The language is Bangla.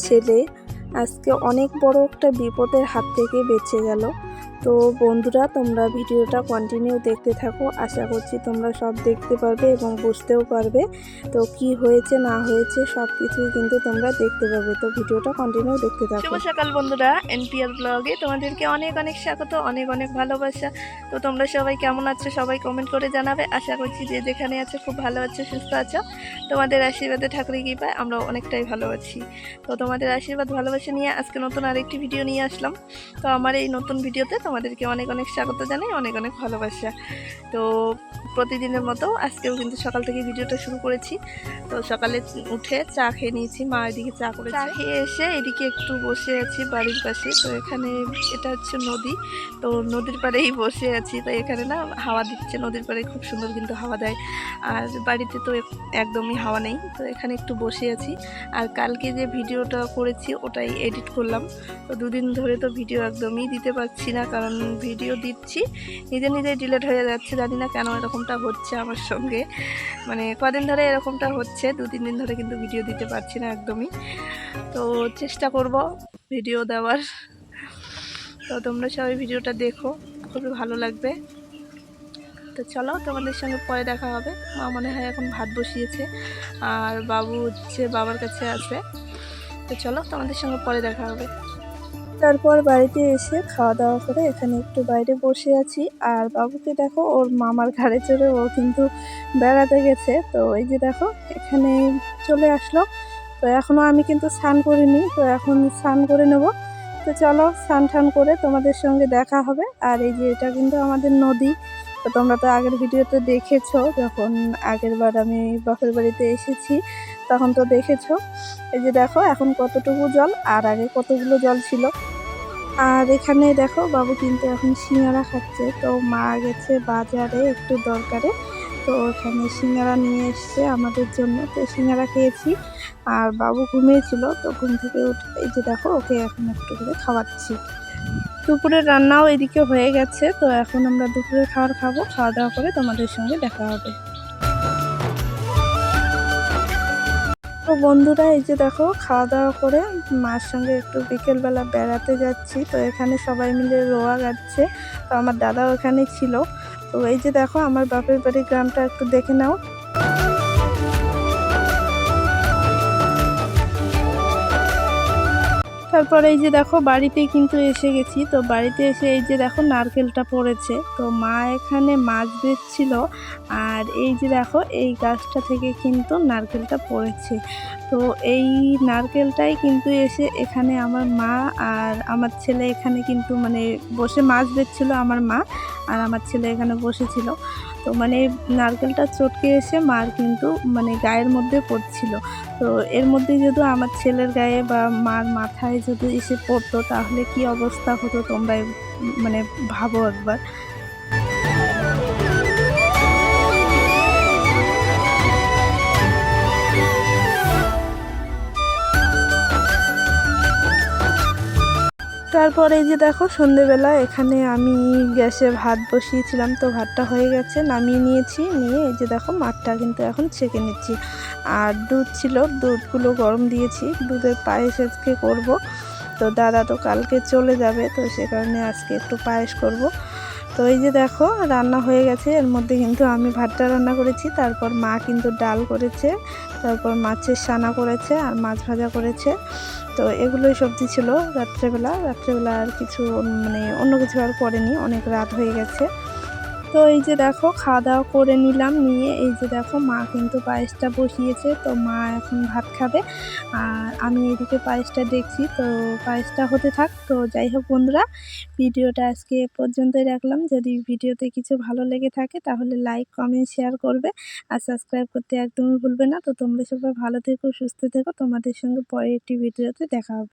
ছেলে আজকে অনেক বড় একটা বিপদের হাত থেকে বেঁচে গেল। তো বন্ধুরা, তোমরা ভিডিওটা কন্টিনিউ দেখতে থাকো। আশা করছি তোমরা সব দেখতে পারবে এবং বুঝতেও পারবে তো কি হয়েছে না হয়েছে সব কিছুই কিন্তু তোমরা দেখতে পাবে। তো ভিডিওটা কন্টিনিউ দেখতে থাকো। শুভ সকাল বন্ধুরা, এনপিআর ব্লগে তোমাদেরকে অনেক অনেক স্বাগত, অনেক অনেক ভালোবাসা। তো তোমরা সবাই কেমন আছো সবাই কমেন্ট করে জানাবে। আশা করছি যে যেখানে আছো খুব ভালো আছো, সুস্থ আছো। তোমাদের আশীর্বাদে ঠাকুরের কৃপায় আমরা অনেকটাই ভালো আছি। তো তোমাদের আশীর্বাদ ভালোবাসা নিয়ে আজকে নতুন আরেকটি ভিডিও নিয়ে আসলাম। তো আমার এই নতুন ভিডিওতে তোমাদেরকে অনেক অনেক স্বাগত জানাই, অনেক অনেক ভালোবাসা। তো প্রতিদিনের মতো আজকেও কিন্তু সকাল থেকে ভিডিওটা শুরু করেছি। তো সকালে উঠে চা খেয়ে নিয়েছি, মা এদিকে চা করে চা খেয়ে এসে এদিকে একটু বসে আছি বাড়ির পাশে। তো এখানে এটা হচ্ছে নদী, তো নদীর পাড়েই বসে আছি। তো এখানে না হাওয়া দিচ্ছে, নদীর পাড়ে খুব সুন্দর কিন্তু হাওয়া দেয়। আর বাড়িতে তো একদমই হাওয়া নেই, তো এখানে একটু বসে আছি। আর কালকে যে ভিডিওটা করেছি ওটাই এডিট করলাম। তো দুদিন ধরে তো ভিডিও একদমই দিতে পারছি না, কারণ ভিডিও দিচ্ছি নিজে নিজে ডিলিট হয়ে যাচ্ছে। জানি না কেন এরকমটা হচ্ছে আমার সঙ্গে, মানে কদিন ধরে এরকমটা হচ্ছে, 2-3 দিন ধরে কিন্তু ভিডিও দিতে পারছি না একদমই। তো চেষ্টা করব ভিডিও দেওয়ার। তো তোমরা সবাই ভিডিওটা দেখো, খুবই ভালো লাগবে। তো চলো তোমাদের সঙ্গে পরে দেখা হবে। মা মনে হয় এখন ভাত বসিয়েছে, আর বাবু হচ্ছে বাবার কাছে আছে। তো চলো তোমাদের সঙ্গে পরে দেখা হবে। তারপর বাড়িতে এসে খাওয়া দাওয়া করে এখানে একটু বাইরে বসে আছি। আর বাবুকে দেখো, ওর মামার ঘাড়ে চড়ে ও কিন্তু বেড়াতে গেছে। তো এই যে দেখো এখানে চলে আসলো। তো এখনো আমি কিন্তু স্নান করিনি, তো এখন স্নান করে নেব। তো চলো স্নান টান করে তোমাদের সঙ্গে দেখা হবে। আর এই যে এটা কিন্তু আমাদের নদী। তো তোমরা তো আগের ভিডিওতে দেখেছো, যখন আগের বার আমি বাপের বাড়িতে এসেছি তখন তো দেখেছো। এই যে দেখো এখন কতটুকু জল, আর আগে কতগুলো জল ছিল। আর এখানে দেখো বাবু কিন্তু এখন সিঙ্গারা খাচ্ছে। তো মা গেছে বাজারে একটু দরকারে, তো এখানে সিঙ্গারা নিয়ে এসছে আমাদের জন্য। তো সিঙ্গারা খেয়েছি। আর বাবু ঘুমিয়েছিল, তো ঘুম থেকে উঠে এই যে দেখো ওকে এখন একটু করে খাওয়াচ্ছি। দুপুরের রান্নাও এদিকে হয়ে গেছে। তো এখন আমরা দুপুরের খাবার খাবো, খাওয়া দাওয়া করে তোমাদের সঙ্গে দেখা হবে। তো বন্ধুরা, এই যে দেখো খাওয়া দাওয়া করে মার সঙ্গে একটু বিকেলবেলা বেড়াতে যাচ্ছি। তো এখানে সবাই মিলে রোয়া গাচ্ছে। তো আমার দাদাও এখানে ছিল। তো এই যে দেখো আমার বাপের বাড়ির গ্রামটা একটু দেখে নাও। তারপরে এই যে দেখো বাড়িতে কিন্তু এসে গেছি। তো বাড়িতে এসে এই যে দেখো নারকেলটা পড়েছে। তো মা এখানে মাছ বেচছিল, আর এই যে দেখো এই গাছটা থেকে কিন্তু নারকেলটা পড়েছে। তো এই নারকেলটাই কিন্তু এসে এখানে আমার মা আর আমার ছেলে এখানে কিন্তু মানে বসে মাছ বেচছিল, আমার মা আর আমার ছেলে এখানে বসেছিল। তো মানে নারকেলটা চটকে এসে মার কিন্তু মানে গায়ের মধ্যে পড়ছিল। তো এর মধ্যে যদি আমার ছেলের গায়ে বা মার মাথায় যদি এসে পড়তো তাহলে কি অবস্থা হতো তোমরা মানে ভাবো একবার। তারপর এই যে দেখো সন্ধেবেলা এখানে আমি গ্যাসে ভাত বসিয়েছিলাম। তো ভাতটা হয়ে গেছে, নামিয়ে নিয়েছি। নিয়ে এই যে দেখো মাঠটা কিন্তু এখন ছেঁকে নিচ্ছি। আর দুধ ছিল, দুধগুলো গরম দিয়েছি, দুধের পায়েস আজকে করব। তো দাদা তো কালকে চলে যাবে, তো সে কারণে আজকে একটু পায়েস করব। তো এই যে দেখো রান্না হয়ে গেছে, এর মধ্যে কিন্তু আমি ভাতটা রান্না করেছি, তারপর মা কিন্তু ডাল করেছে, তারপর মাছের সানা করেছে আর মাছ ভাজা করেছে। তো এগুলোই সবজি ছিল রাত্রেবেলা আর কিছু মানে অন্য কিছু আর করেনি, অনেক রাত হয়ে গেছে। তো এই যে দেখো খাওয়া দাওয়া করে নিলাম, নিয়ে এই যে দেখো মা কিন্তু পায়েসটা বসিয়েছে। তো মা এখন ভাত খাবে আর আমি এদিকে পায়েসটা দেখছি। তো পায়েসটা হতে থাক। তো যাই হোক বন্ধুরা, ভিডিওটা আজকে এ পর্যন্তই রাখলাম। যদি ভিডিওতে কিছু ভালো লেগে থাকে তাহলে লাইক কমেন্ট শেয়ার করবে আর সাবস্ক্রাইব করতে একদমই ভুলবে না। তো তোমরা সবাই ভালো থেকো, সুস্থ থেকো। তোমাদের সঙ্গে পরে একটি ভিডিওতে দেখা হবে।